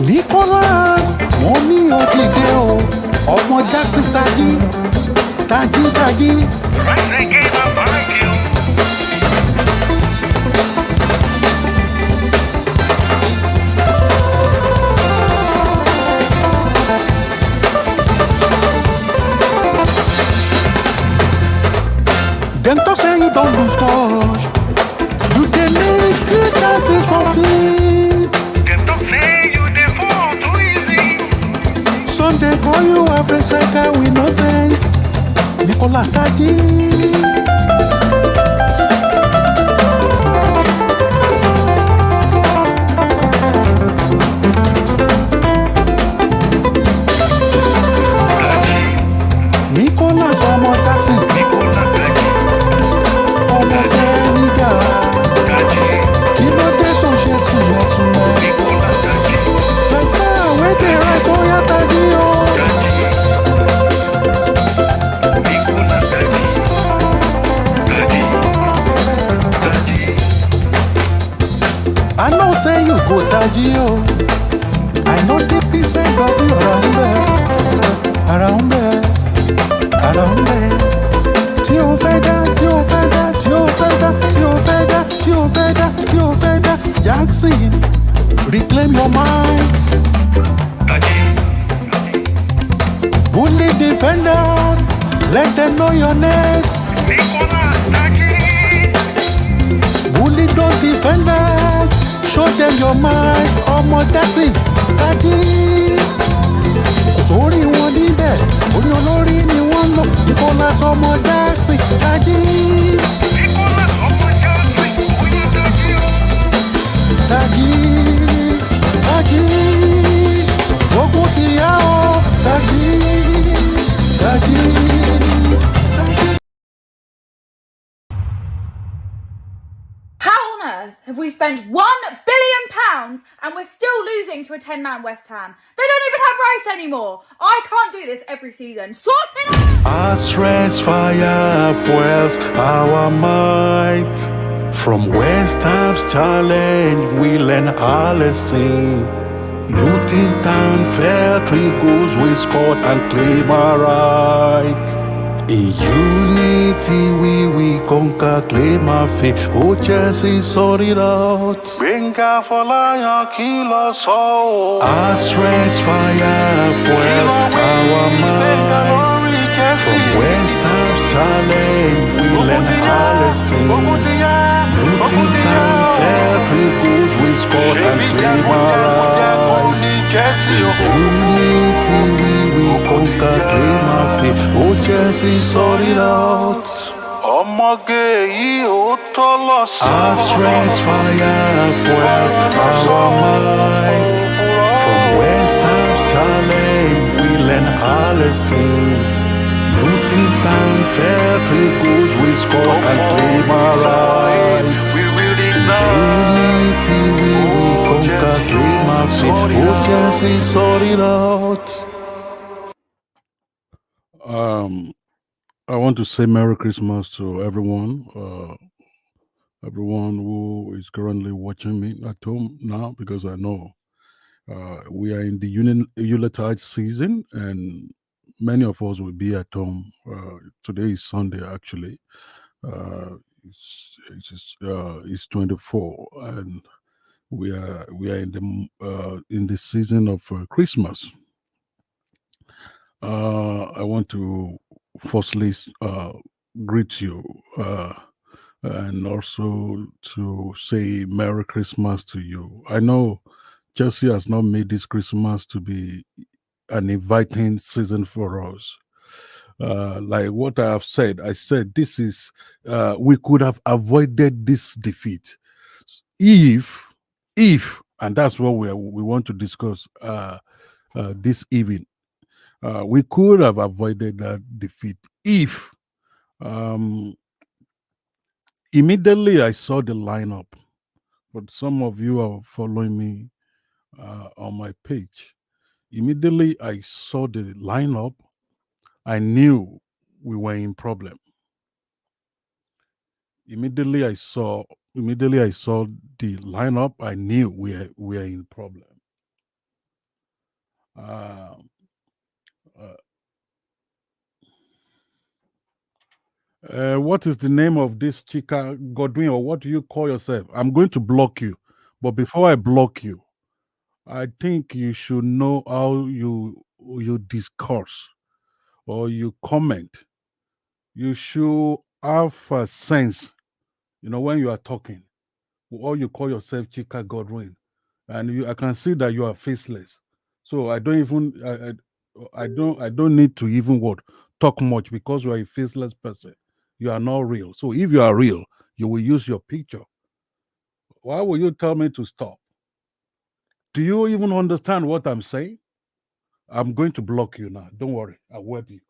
Nicholas, mo ní òdìdé o, ọmọ Jackson tají, tají tají. Dem talk say you don lose touch, you dey miss good chances for field. Dem talk say you dey fall too easy. Some dey call you average striker with no sense. Nicholas Taji. Nicholas ọmọ Jackson. Nicholas Taji. Ọmọ Senegal. Taji. Kí ló dé tó ṣe súnmẹ́súnmẹ́? Nicholas Taji. Lifestyle wey dey rise oya Taji o. Taji. Nicholas Taji. Taji. Taji. I know say you go Taji o. I know deep inside of you around there. Around there. Around there. Tí o fẹ́ dá, tí o fẹ́ dá, tí o fẹ́ dá, tí o fẹ́ dá, tí o fẹ́ dá, tí o fẹ́ dá. Jackson, reclaim your might. Taji. Bully defenders, let them know your name. Nicholas Taji. Bully those defenders, show them your might. Ọmọ Jackson, Taji. Kò sórí wọn níbẹ̀, orí olórí ni wọ́n lò. Nicholas ọmọ Jackson, Taji. Nicholas ọmọ Jackson. Oya Taji o. Taji, Taji, ogun ti yá o. Taji, Taji, Taji. How on earth have we spent £1 billion and we're still losing to a 10-man West Ham? They don't even have Rice anymore. I can't do this every season. Sort it out! Our strength, fire, fuels our might. From West Ham's challenge, we learn our lesson. Luton Town fair 3 goals we scored and claim our right. In unity we conquer, claim our faith. Oh, Chelsea, sort it out. Gbẹ̀ngà Fọláyan kí ló sọ o. Our strength, fire, fuels our might. From West Ham's challenge, we learn our lesson. Luton Town fair 3 goals we scored and claim our right. Unity we conquer, claim our faith. Oh, Chelsea, sort it out. Ọmọge yìí ó tó lọ sí. Our strength, fire, fuels our might. From West Ham's challenge, we learn our lesson. Luton Town fair 3 goals we scored and claim our right. We really Unity we conquer, claim our faith. Oh, Chelsea, sort it out. I want to say Merry Christmas to everyone. Everyone who is currently watching me at home now, because I know we are in the Yuletide season, and many of us will be at home. Today is Sunday, actually. It's 24, and we are in the season of Christmas. I want to firstly greet you and also to say Merry Christmas to you. I know Chelsea has not made this Christmas to be an inviting season for us. Like what I have said, I said this is we could have avoided this defeat if, and that's what we want to discuss this evening. We could have avoided that defeat if immediately I saw the lineup. But some of you are following me on my page. Immediately I saw the lineup, I knew we were in problem. Immediately I saw the lineup, I knew we are in problem. Uh, what is the name of this Chika Godwin, or what do you call yourself? I'm going to block you, but before I block you, I think you should know how you discourse or you comment. You should have a sense, when you are talking, or you call yourself Chika Godwin, and I can see that you are faceless. So I don't even I don't need to even what talk much because you are a faceless person. You are not real. So if you are real, you will use your picture. Why will you tell me to stop? Do you even understand what I'm saying? I'm going to block you now. Don't worry. I'll web you.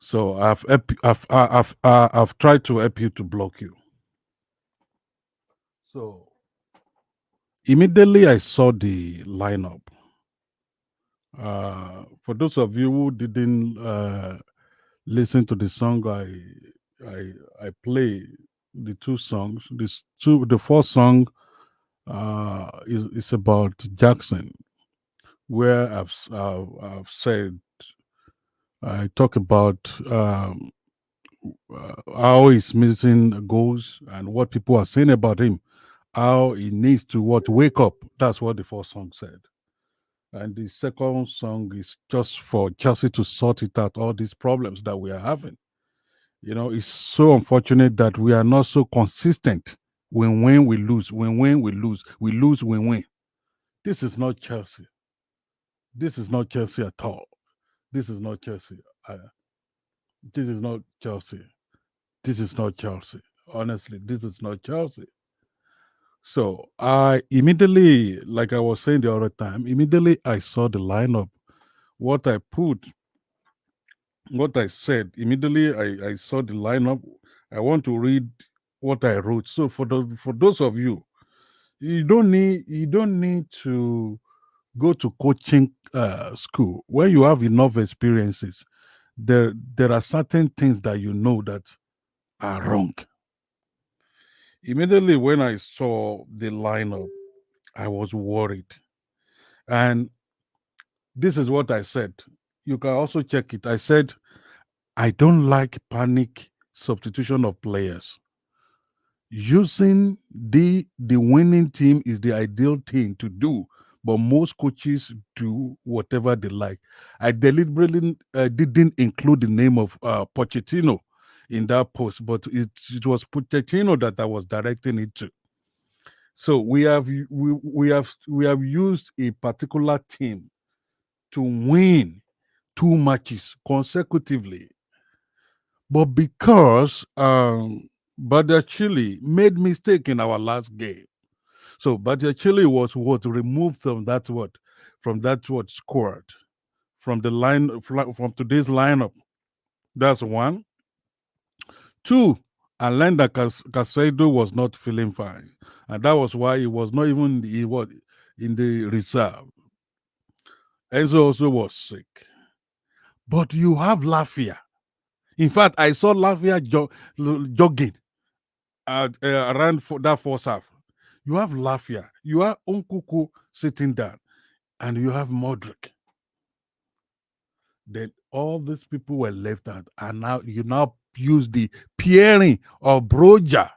So I've tried to help you to block you. So immediately I saw the lineup. For those of you who didn't listen to the song I play, the two songs. The first song is about Jackson, where I've said I talk about how he's missing goals and what people are saying about him, how he needs to wake up. That's what the first song said. And the second song is just for Chelsea to sort it out, all these problems that we are having. It's so unfortunate that we are not so consistent. When win, we lose. When win, we lose. We lose, when win. This is not Chelsea. This is not Chelsea at all. This is not Chelsea. This is not Chelsea. This is not Chelsea. Honestly, this is not Chelsea. So I immediately, like I was saying the other time, immediately I saw the lineup. What I put, what I said, immediately I saw the lineup. I want to read what I wrote. So for those of you, you don't need to go to coaching school. When you have enough experiences, there are certain things that you know that are wrong. Immediately when I saw the lineup, I was worried. And this is what I said. You can also check it. I said, I don't like panic substitution of players. Using the winning team is the ideal thing to do, but most coaches do whatever they like. I deliberately didn't include the name of Pochettino in that post, but it was Pochettino that I was directing it to. So we have used a particular team to win two matches consecutively, but because Chile made mistake in our last game. So Chile was what removed from that squad, from the from today's lineup. That's one. Two, Alenda Casado was not feeling fine, and that was why he was not even in the reserve. Enzo also was sick. But you have Lafia. In fact, I saw Lafia jogging around for that first half. You have Lafia, you have Unkuku sitting down, and you have Modric. Then all these people were left out, and now you use the pairing of Broja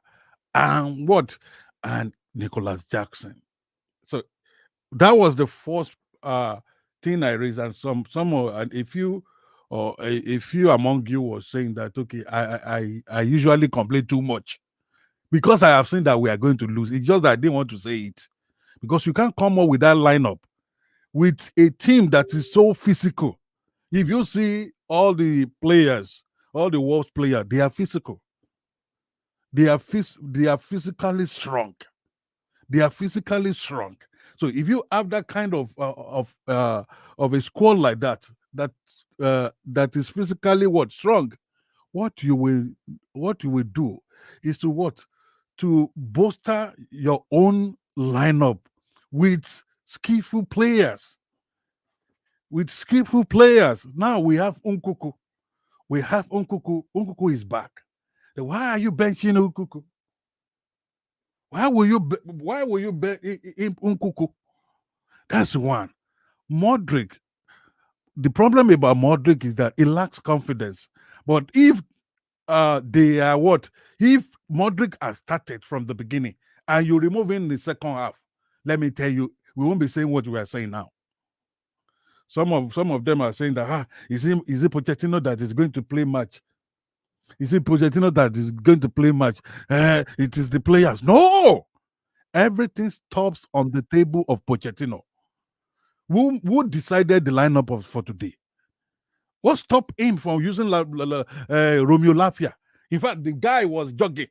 and and Nicholas Jackson. So that was the first thing I raised, and and if you among you was saying that, okay, I usually complain too much because I have seen that we are going to lose. It's just that I didn't want to say it, because you can't come up with that lineup with a team that is so physical. If you see all the players, all the world's players, they are physical. They are physically strong. They are physically strong. So if you have that kind of a squad like that is physically strong, what you will do is to bolster your own lineup with skillful players. Now we have Unkuku. We have Nkuku. Nkuku is back. Then why are you benching Nkuku? Why will you bench Nkuku? That's one. Modric. The problem about Modric is that he lacks confidence. But if they are what? If Modric has started from the beginning and you remove him in the second half, let me tell you, we won't be saying what we are saying now. Some of them are saying that is it Pochettino that is going to play match? Is it Pochettino that is going to play match? It is the players. No, everything stops on the table of Pochettino. Who decided the lineup for today? What stopped him from using Romeo Lafia? In fact, the guy was jogging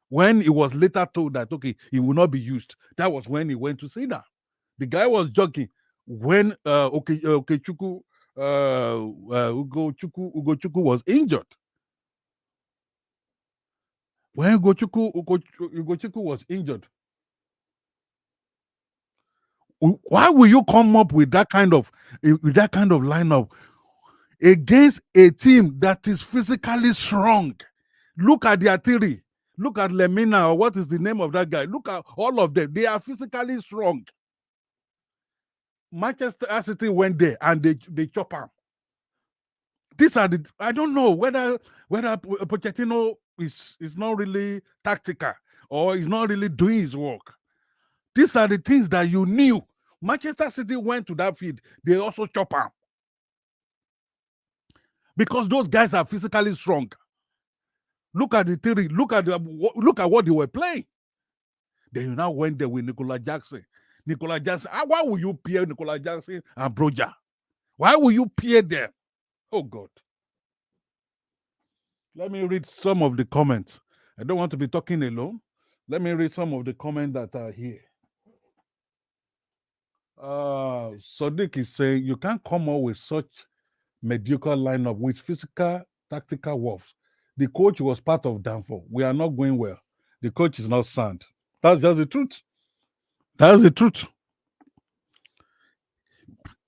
when he was later told that okay, he will not be used. That was when he went to Cena. The guy was jogging when Ugo Chukwu was injured. When Ugo Chukwu was injured, why will you come up with that kind of lineup against a team that is physically strong? Look at their theory. Look at Lemina, or what is the name of that guy? Look at all of them. They are physically strong. Manchester City went there and they chop him. These are the, I don't know whether Pochettino is not really tactical or is not really doing his work. These are the things that you knew. Manchester City went to that field. They also chop him. Because those guys are physically strong. Look at the theory. Look at what they were playing. Then you now went there with Nicola Jackson. Nicola Jackson. Why will you pair Nicola Jackson and Broja? Why will you pair them? Oh God. Let me read some of the comments. I don't want to be talking alone. Let me read some of the comments that are here. Sadiq is saying you can't come up with such mediocre lineup with physical tactical wolves. The coach was part of Danfo. We are not going well. The coach is not sound. That's just the truth. That's the truth.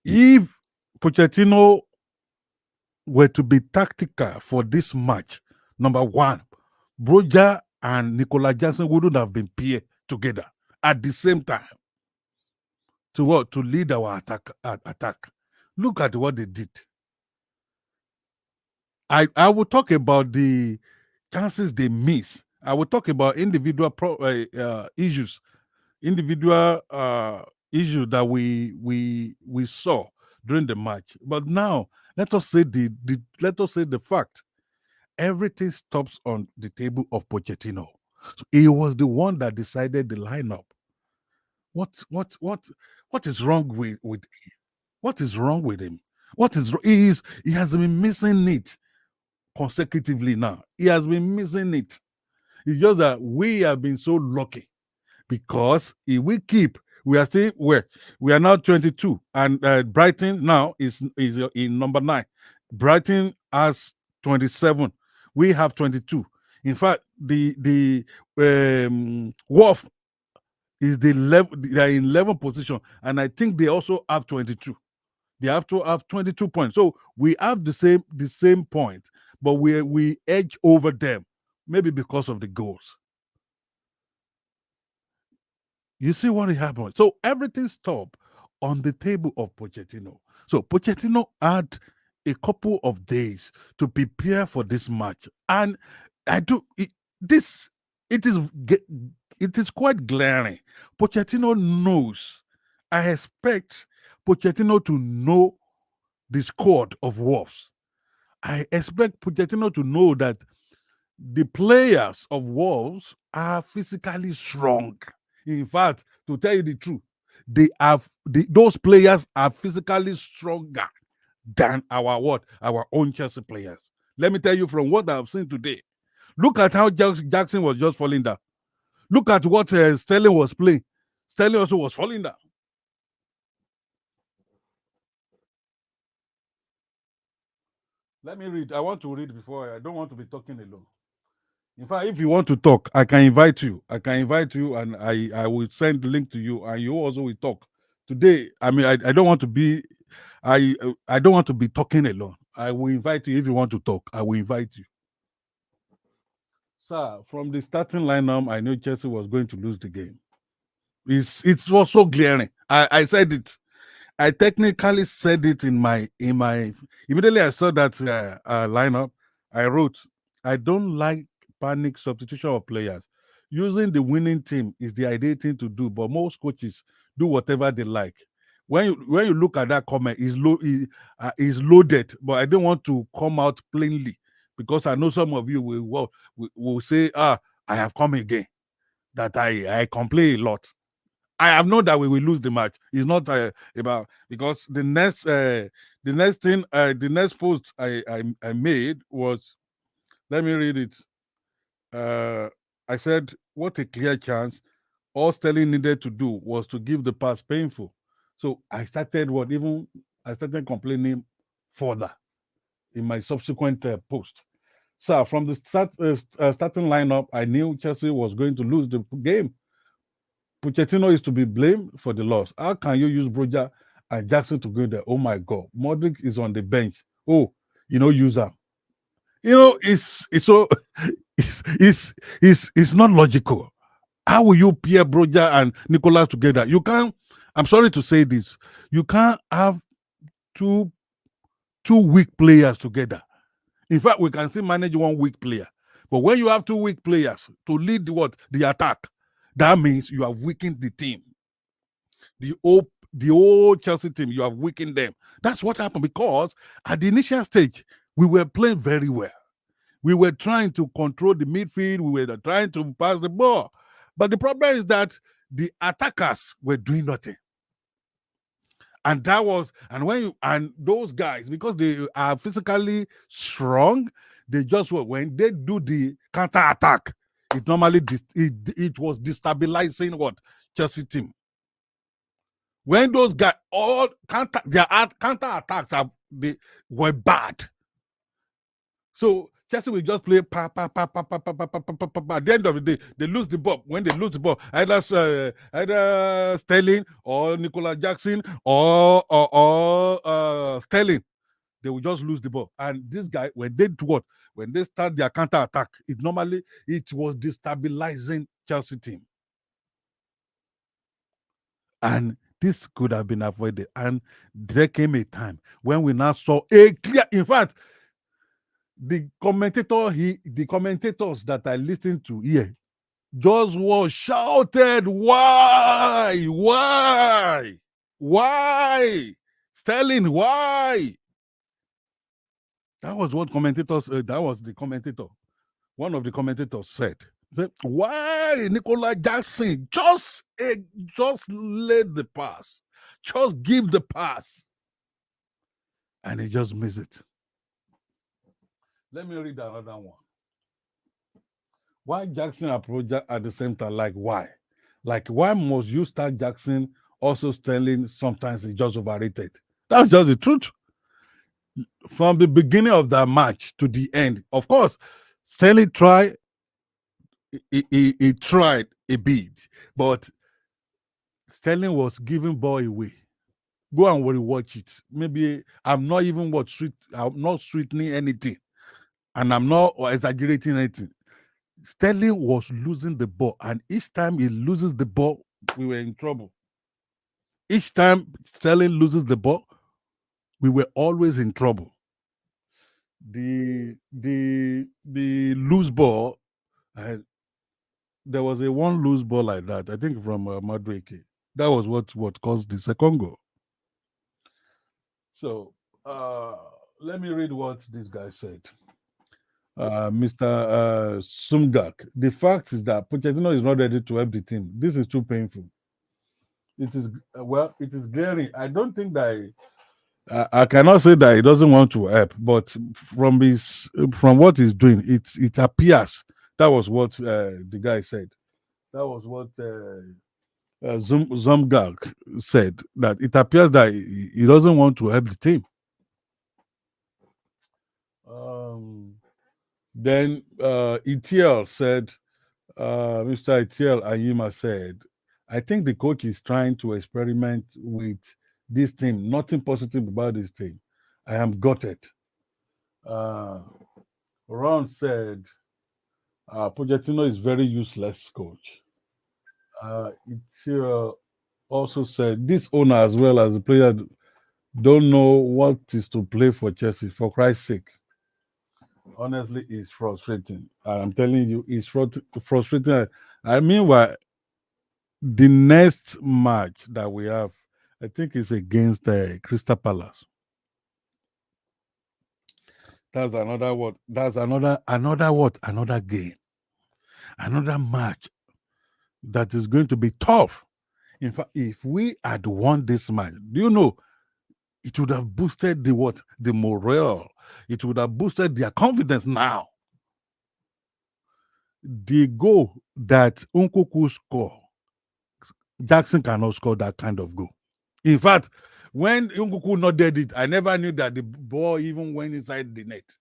If Pochettino were to be tactical for this match, number one, Broja and Nicola Jackson wouldn't have been paired together at the same time. To what? To lead our attack. Look at what they did. I will talk about the chances they miss. I will talk about individual issues, individual issue that we saw during the match. But now let us say the fact. Everything stops on the table of Pochettino. So he was the one that decided the lineup. What is wrong with him? What is wrong with him? He has been missing it consecutively now. He has been missing it. It's just that we have been so lucky because if we keep, we are still where we are now 22, and Brighton now is in number 9. Brighton has 27. We have 22. In fact, the Wolf is the level. They are in 11th position, and I think they also have 22. They have to have 22 points. So we have the same point, but we edge over them, maybe because of the goals. You see what happened? So everything stopped on the table of Pochettino. So Pochettino had a couple of days to prepare for this match, and it is quite glaring. Pochettino knows. I expect Pochettino to know the squad of Wolves. I expect Pochettino to know that the players of Wolves are physically strong. In fact, to tell you the truth, those players are physically stronger than our own Chelsea players. Let me tell you from what I've seen today. Look at how Jackson was just falling down. Look at what Sterling was playing. Sterling also was falling down. Let me read. I want to read before. I don't want to be talking alone. In fact, if you want to talk, I can invite you. And I will send the link to you, and you also will talk. Today, I mean, I don't want to be I don't want to be talking alone. I will invite you if you want to talk. I will invite you. Sir, from the starting lineup, I knew Chelsea was going to lose the game. It was so glaring. I said it. I technically said it in my immediately I saw that lineup. I wrote, I don't like panic substitution of players. Using the winning team is the ideal thing to do, but most coaches do whatever they like. When you look at that comment, is loaded, but I don't want to come out plainly because I know some of you will say, I have come again that I complain a lot. I have known that we will lose the match. It's not about because the next post I made was, let me read it. I said, what a clear chance. All Sterling needed to do was to give the pass painful. So I started complaining further in my subsequent post. So from the starting lineup, I knew Chelsea was going to lose the game. Pochettino is to be blamed for the loss. How can you use Broja and Jackson to go there? Oh my God, Modric is on the bench. Oh, use him. It's so it's not logical. How will you pair Broja and Nicolas together? You can't. I'm sorry to say this. You can't have two weak players together. In fact, we can still manage one weak player. But when you have two weak players to lead the attack, that means you have weakened the team. The old Chelsea team, you have weakened them. That's what happened because at the initial stage, we were playing very well. We were trying to control the midfield. We were trying to pass the ball. But the problem is that the attackers were doing nothing. And those guys, because they are physically strong, they just when they do the counter attack, it normally it was destabilizing what Chelsea team. When those guys all counter attacks they were bad. So Chelsea will just play pa pa pa pa pa pa pa pa pa pa pa. At the end of the day, they lose the ball. When they lose the ball, either Sterling or Nicolas Jackson or Sterling, they will just lose the ball. And this guy, when they start their counter attack, it was destabilizing Chelsea team. And this could have been avoided. And there came a time when we now saw a clear, in fact, the commentators that I listened to here just was shouted, why? Sterling, why? That was what commentators, that was the commentator. One of the commentators said, why Nicolas Jackson? Just lay the pass. Just give the pass. And he just missed it. Let me read another one. Why Jackson approach at the same time? Like why? Like why must you start Jackson also Sterling? Sometimes it's just overrated. That's just the truth. From the beginning of that match to the end, of course, Sterling tried. He tried a bit, but Sterling was giving ball away. Go and watch it. Maybe I'm not sweetening anything. And I'm not exaggerating anything. Sterling was losing the ball, and each time he loses the ball, we were in trouble. Each time Sterling loses the ball, we were always in trouble. The loose ball, there was one loose ball like that, I think from Madueke. That was what caused the second goal. So let me read what this guy said. Mr. Sumgak, the fact is that Pochettino is not ready to help the team. This is too painful. It is glaring. I don't think that I cannot say that he doesn't want to help, but from what he's doing, it appears that was what the guy said. That was what Zumgak said, that it appears that he doesn't want to help the team. Then ETL said, Mr. ETL Ayima said, I think the coach is trying to experiment with this team. Nothing positive about this team. I am gutted. Ron said Pochettino is very useless coach. It also said this owner as well as the player don't know what is to play for Chelsea. For Christ's sake, honestly, it's frustrating. I'm telling you, it's frustrating. I mean, why the next match that we have, I think, is against Crystal Palace. That's another what? That's another what? Another game, another match that is going to be tough. In fact, if we had won this match, do you know it would have boosted the what? The morale. It would have boosted their confidence now. The goal that Unkuku score, Jackson cannot score that kind of goal. In fact, when Unkuku not did it, I never knew that the ball even went inside the net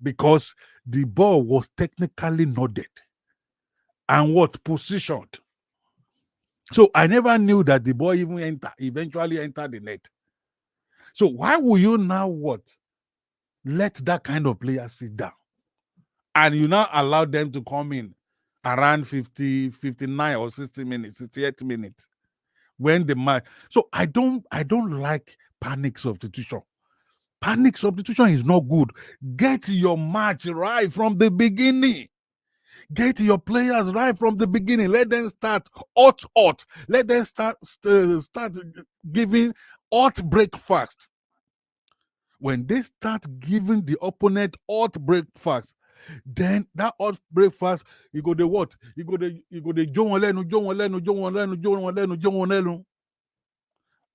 because the ball was technically nodded and what positioned. So I never knew that the ball even eventually entered the net. So why will you now what? Let that kind of player sit down. And you now allow them to come in around 50, 59 or 60 minutes, 68 minutes. When the match. So I don't like panic substitution. Panic substitution is not good. Get your match right from the beginning. Get your players right from the beginning. Let them start hot. Let them start giving hot breakfast. When they start giving the opponent hot breakfast, then that hot breakfast, you go the what? You go the John Lenu.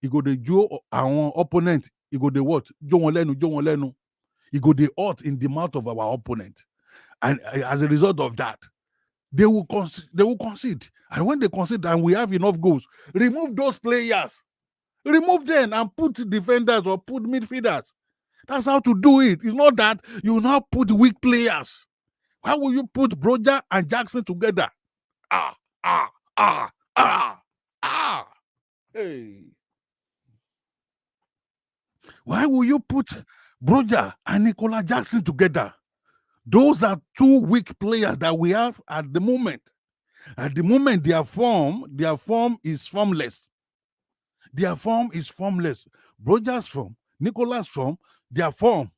You go the Joe our opponent. You go the what? John Lenu. You go the hot in the mouth of our opponent. And as a result of that, they will concede. And when they concede and we have enough goals, remove those players. Remove them and put defenders or put midfielders. That's how to do it. It's not that you now put weak players. Why will you put Broja and Jackson together? Hey. Why will you put Broja and Nicola Jackson together? Those are two weak players that we have at the moment. At the moment, their form is formless. Their form is formless. Broja's form, Nicola's form, their forms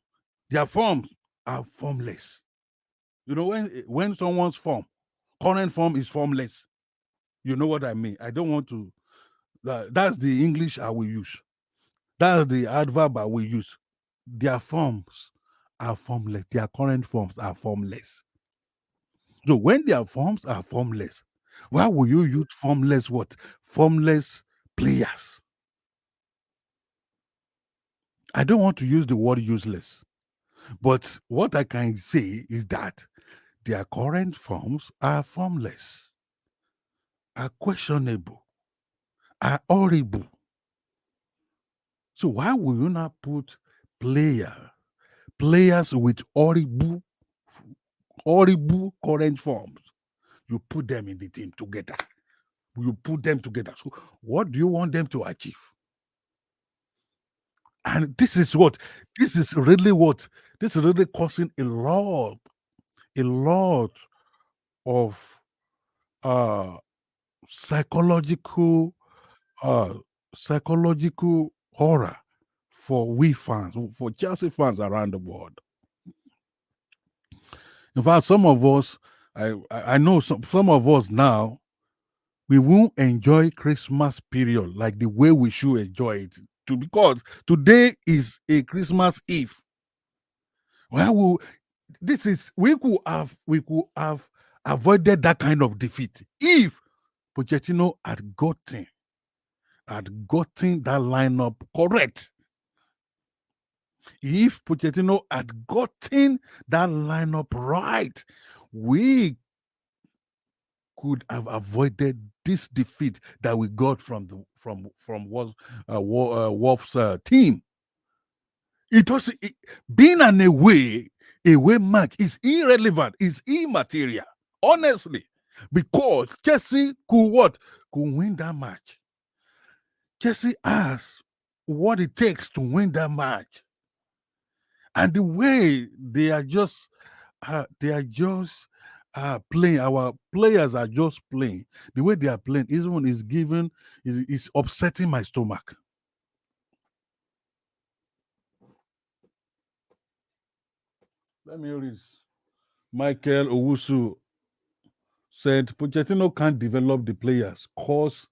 are formless. You know, when someone's current form is formless, you know what I mean. I don't want to. That's the English I will use. That's the adverb I will use. Their forms are formless. Their current forms are formless. So when their forms are formless, why will you use formless what? Formless players. I don't want to use the word useless. But what I can say is that their current forms are formless, are questionable, are horrible. So why will you not put players with horrible current forms? You put them in the team together. You put them together. So what do you want them to achieve? And this is really causing a lot of psychological horror for we fans, for Chelsea fans around the world. In fact, some of us, I know some of us now, we won't enjoy Christmas period like the way we should enjoy it. Because today is a Christmas Eve. Well, we could have avoided that kind of defeat if Pochettino had gotten that lineup correct. If Pochettino had gotten that lineup right, we could have avoided this defeat that we got from Wolves team. It was being an away match is irrelevant, is immaterial, honestly, because Chelsea could win that match. Chelsea has what it takes to win that match. And the way they are just playing. Our players are just playing. The way they are playing, even is upsetting my stomach. Let me read. Michael Owusu said Pochettino can't develop the players, cause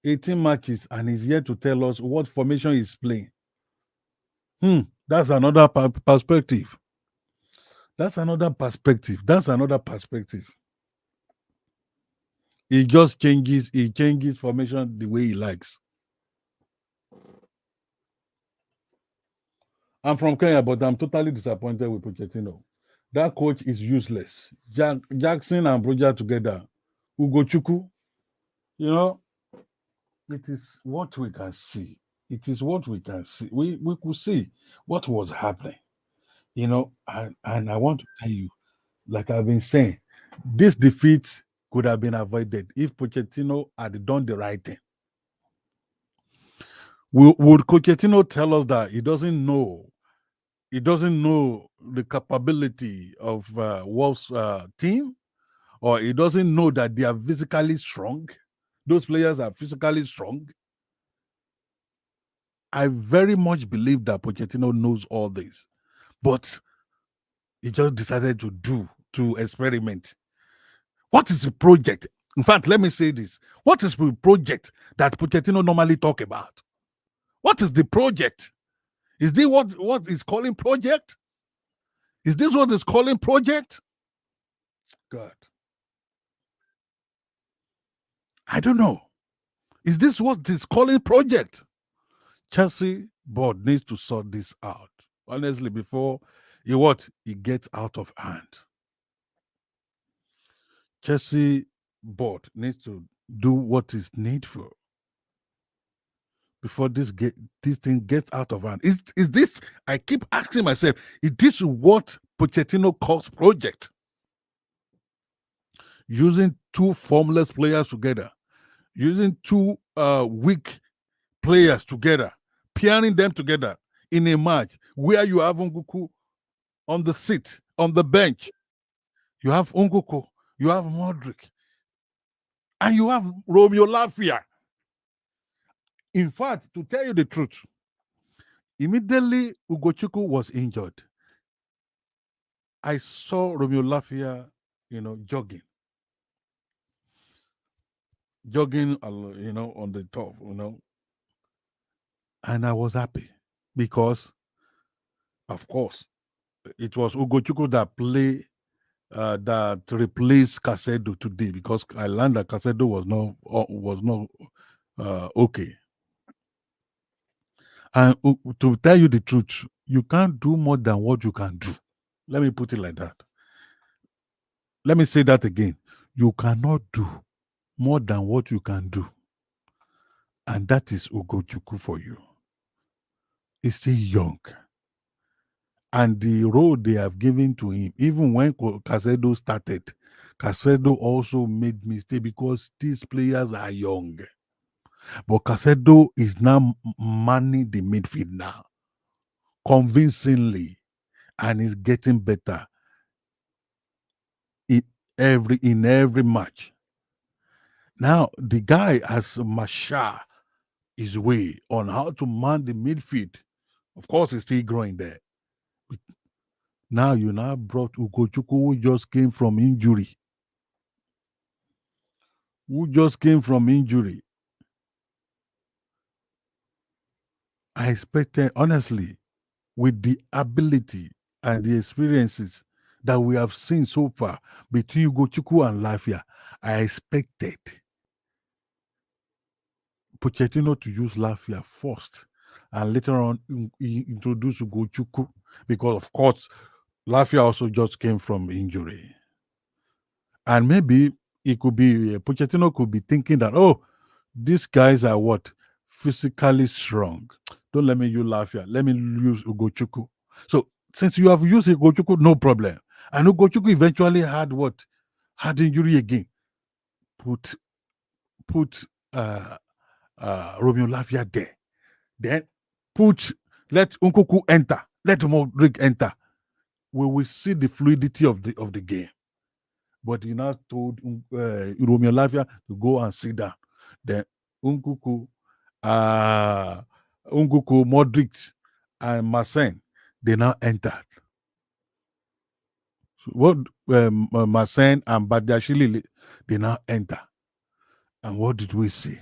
18 matches, and is yet to tell us what formation he's playing. That's another perspective. That's another perspective. He just changes formation the way he likes. I'm from Kenya, but I'm totally disappointed with Pochettino. That coach is useless. Jackson and Broja together. Ugochukwu, it is what we can see. It is what we can see. We could see what was happening, and I want to tell you, like I've been saying, this defeat could have been avoided if Pochettino had done the right thing. Would Pochettino tell us that he doesn't know the capability of Wolves team, or he doesn't know that they are physically strong? Those players are physically strong. I very much believe that Pochettino knows all this, but he just decided to experiment. What is the project? In fact, let me say this. What is the project that Pochettino normally talk about? What is the project? Is this what is calling project? Is this what is calling project? God. I don't know. Is this what is calling project? Chelsea board needs to sort this out. Honestly, before he gets out of hand. Chelsea board needs to do what is needful before this thing gets out of hand. Is this? I keep asking myself, is this what Pochettino calls project? Using two formless players together, using two weak players together, pairing them together in a match where you have Nkunku on the seat, on the bench. You have Nkunku, you have Modric, and you have Romeo Lavia. In fact, to tell you the truth, immediately Ugochukwu was injured, I saw Romeo Lavia, jogging, on the top, and I was happy because, of course, it was Ugochukwu that replaced Casedo today, because I learned that Casedo was not okay. And to tell you the truth, you can't do more than what you can do. Let me put it like that. Let me say that again. You cannot do more than what you can do. And that is Ugochukwu for you. He's still young. And the role they have given to him, even when Casedo started, Casedo also made mistake because these players are young. But Casedo is now manning the midfield now, convincingly, and is getting better in every match. Now the guy has mastered his way on how to man the midfield. Of course, he's still growing there. Now you brought Ugochukwu, who just came from injury. I expected, honestly, with the ability and the experiences that we have seen so far between Ugochukwu and Lavia, I expected Pochettino to use Lavia first and later on introduce Ugochukwu, because, of course, Lavia also just came from injury. And maybe it could be, Pochettino could be thinking that, oh, these guys are what? Physically strong. Don't let me use Lavia. Let me use Ugochukwu. So since you have used Ugochukwu, no problem. And Ugochukwu eventually had what? Had injury again. Put Romeo Lavia there. Then let Nkunku enter. Let Modric enter. We will see the fluidity of the game. But you now told Romeo Lavia to go and sit down. Then Nkunku, Modric, and Marcin, they now entered. So what Marcin and Badiashile, they now enter. And what did we see?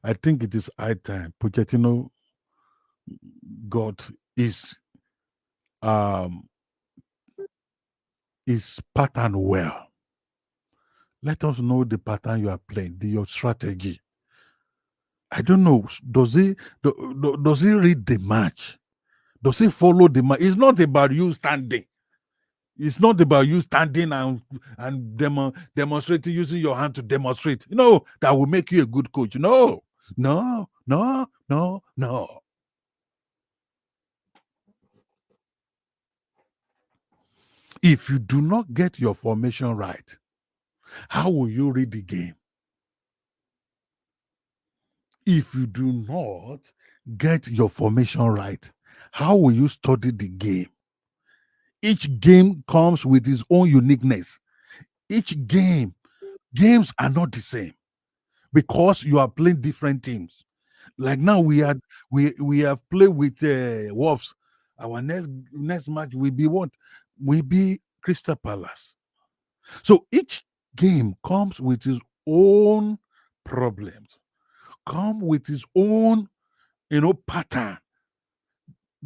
I think it is high time Pochettino got his pattern well. Let us know the pattern you are playing, your strategy. I don't know. Does he read the match? Does he follow the match? It's not about you standing. It's not about you standing and demonstrating, using your hand to demonstrate. That will make you a good coach. No. If you do not get your formation right, how will you read the game? If you do not get your formation right, how will you study the game? Each game comes with its own uniqueness. Games are not the same because you are playing different teams. Like now we have played with Wolves. Our next match will be what? Will be Crystal Palace. So each game comes with its own problems, come with its own, pattern.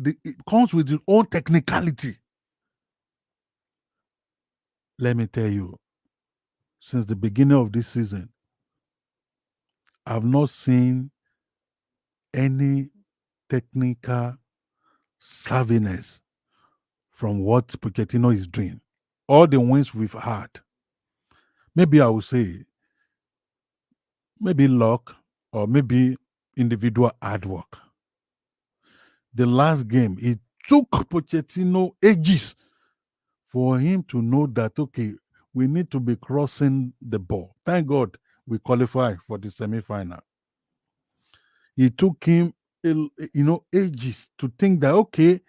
It comes with its own technicality. Let me tell you, since the beginning of this season, I've not seen any technical savviness from what Pochettino is doing. All the wins we've had, maybe I would say, maybe luck or maybe individual hard work. The last game, it took Pochettino ages for him to know that, okay, we need to be crossing the ball. Thank God we qualified for the semi-final. It took him, ages to think that, okay,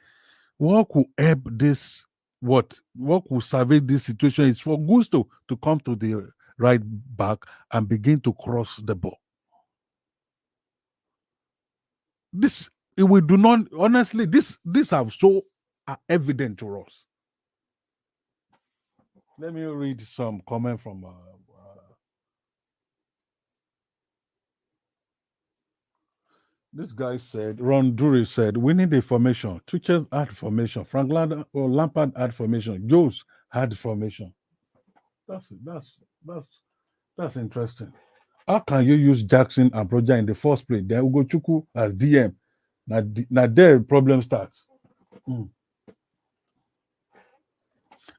what could help this, what could salvage this situation is for Gusto to come to the right back and begin to cross the ball. This, we do not, honestly, this have so evident to us. Let me read some comment from this guy said, Ron Dury said, we need a formation. Tuchel had formation. Frank Lampard had formation. Jose had formation. That's interesting. How can you use Jackson and Broja in the first place? Then Ugochukwu as DM. Now there problem starts.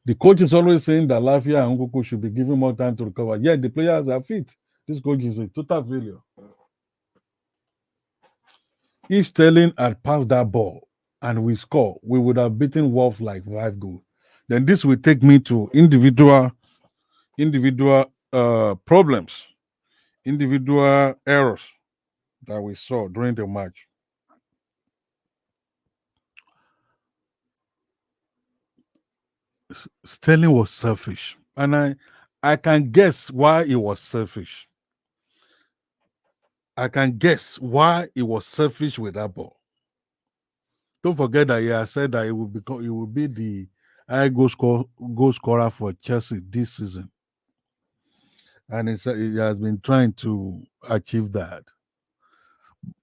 The coach is always saying that Lafia and Ngoku should be given more time to recover. Yet the players are fit. This coach is a total failure. If Sterling had passed that ball and we score, we would have beaten Wolves like 5 goals. Then this will take me to individual problems, individual errors that we saw during the match. Sterling was selfish, and I can guess why he was selfish. I can guess why he was selfish with that ball. Don't forget that he has said that he will be the high goal scorer for Chelsea this season, and he has been trying to achieve that.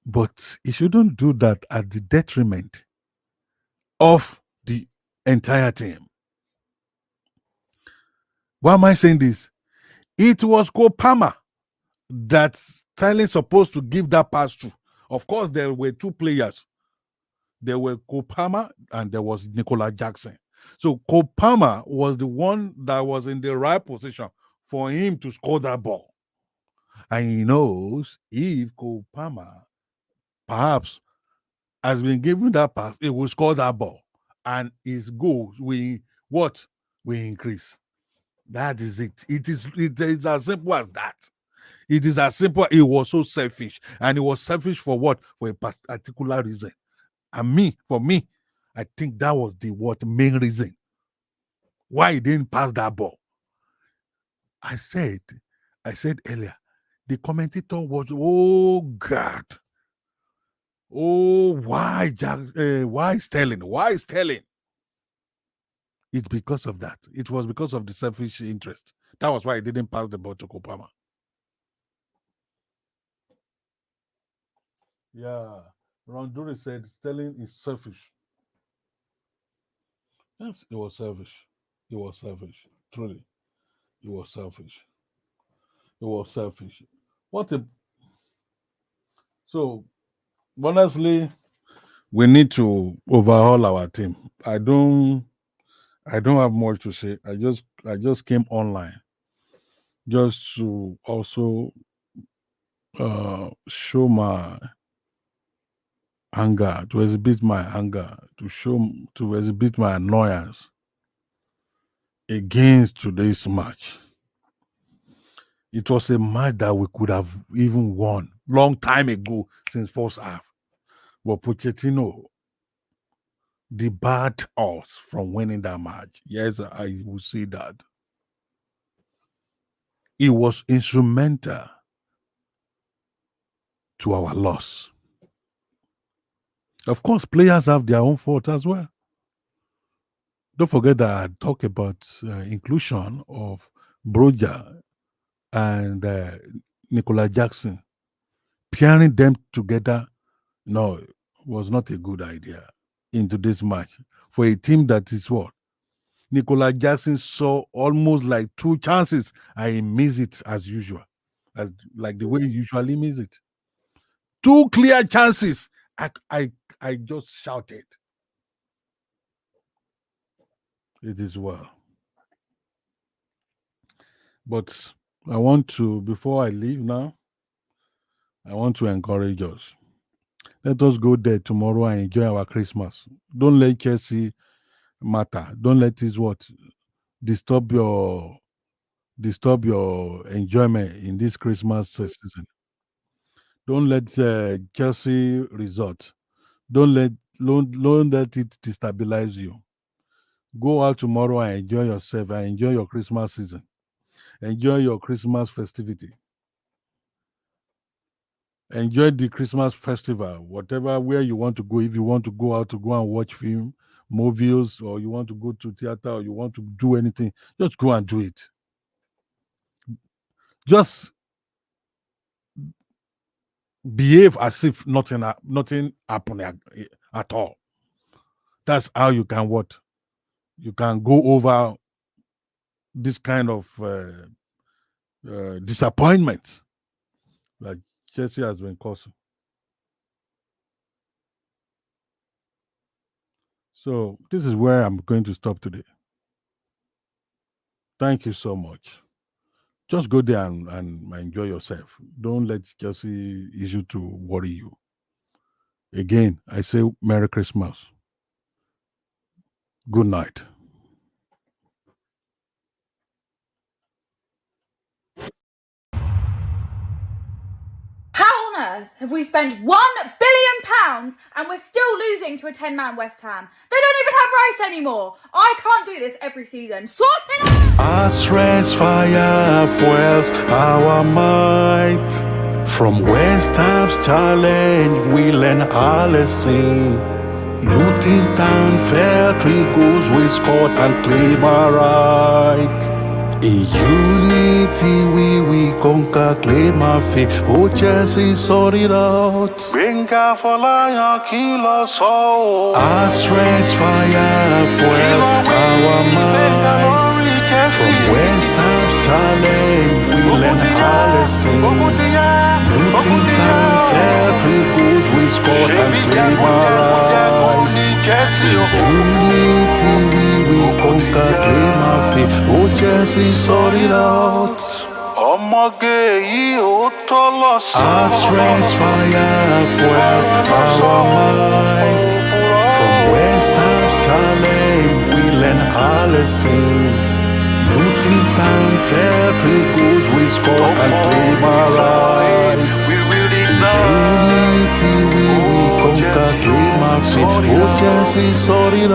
But he shouldn't do that at the detriment of the entire team. Why am I saying this? It was Cole Palmer that Sterling supposed to give that pass to. Of course, there were 2 players. There were Cole Palmer and there was Nicola Jackson. So Cole Palmer was the one that was in the right position for him to score that ball. And he knows if Cole Palmer perhaps has been given that pass, he will score that ball. And his goals will increase. That is it. It is as simple as that. It is as simple. He was so selfish. And he was selfish for what? For a particular reason. And for me, I think that was the main reason why he didn't pass that ball. I said earlier, the commentator was, oh God, oh why Sterling? Why Sterling? It's because of that. It was because of the selfish interest. That was why he didn't pass the ball to Kopama. Yeah, Ron Dury said Sterling is selfish. Yes, it was selfish. It was selfish. Truly, it was selfish. It was selfish. What a so honestly, we need to overhaul our team. I don't have much to say. I just came online just to also show my anger, to exhibit my anger, to exhibit my annoyance against today's match. It was a match that we could have even won long time ago since first half. But Pochettino debarred us from winning that match. Yes, I will say that. He was instrumental to our loss. Of course, players have their own fault as well. Don't forget that I talk about inclusion of Broja and Nicola Jackson. Pairing them together, no, was not a good idea into this match. For a team that is what? Nicola Jackson saw almost like 2 chances and he missed it as usual. Like the way he usually misses it. 2 clear chances. I just shouted. It is well. But I want to, before I leave now, I want to encourage us. Let us go there tomorrow and enjoy our Christmas. Don't let Chelsea matter. Don't let this disturb your enjoyment in this Christmas season. Don't let Chelsea result. Don't let it destabilize you. Go out tomorrow and enjoy yourself and enjoy your Christmas season. Enjoy your Christmas festivity. Enjoy the Christmas festival, where you want to go. If you want to go out to go and watch movies, or you want to go to theater, or you want to do anything, just go and do it. Just behave as if nothing happened at all. That's how you can you can go over this kind of disappointment like Chelsea has been causing. So this is where I'm going to stop today. Thank you so much. Just go there and enjoy yourself. Don't let Chelsea issue to worry you. Again, I say Merry Christmas. Good night. How on earth have we spent £1 billion and we're still losing to a 10-man West Ham? They don't even have Rice anymore. I can't do this every season. Sort it out! Our strength, fire, fuels our might. From West Ham's challenge, we learn our lesson. Luton Town fell 3 goals, we scored and claim our right. In unity we conquer, claim our faith. Oh, Chelsea, sort it out. Our strength, fire, fuels our might. From West Ham's challenge, we learn our lesson. Luton Town fell 3 goals, we scored and claim our right. Unity we conquer, claim our faith. Oh, Chelsea, sort it out. Our strength, fire, fuels our might. From West Ham's challenge, we learn our lesson. Luton Town fell 3 goals, we scored and claim our right. Unity we con Kathleen Murphy. Oh, Chelsea, sorry,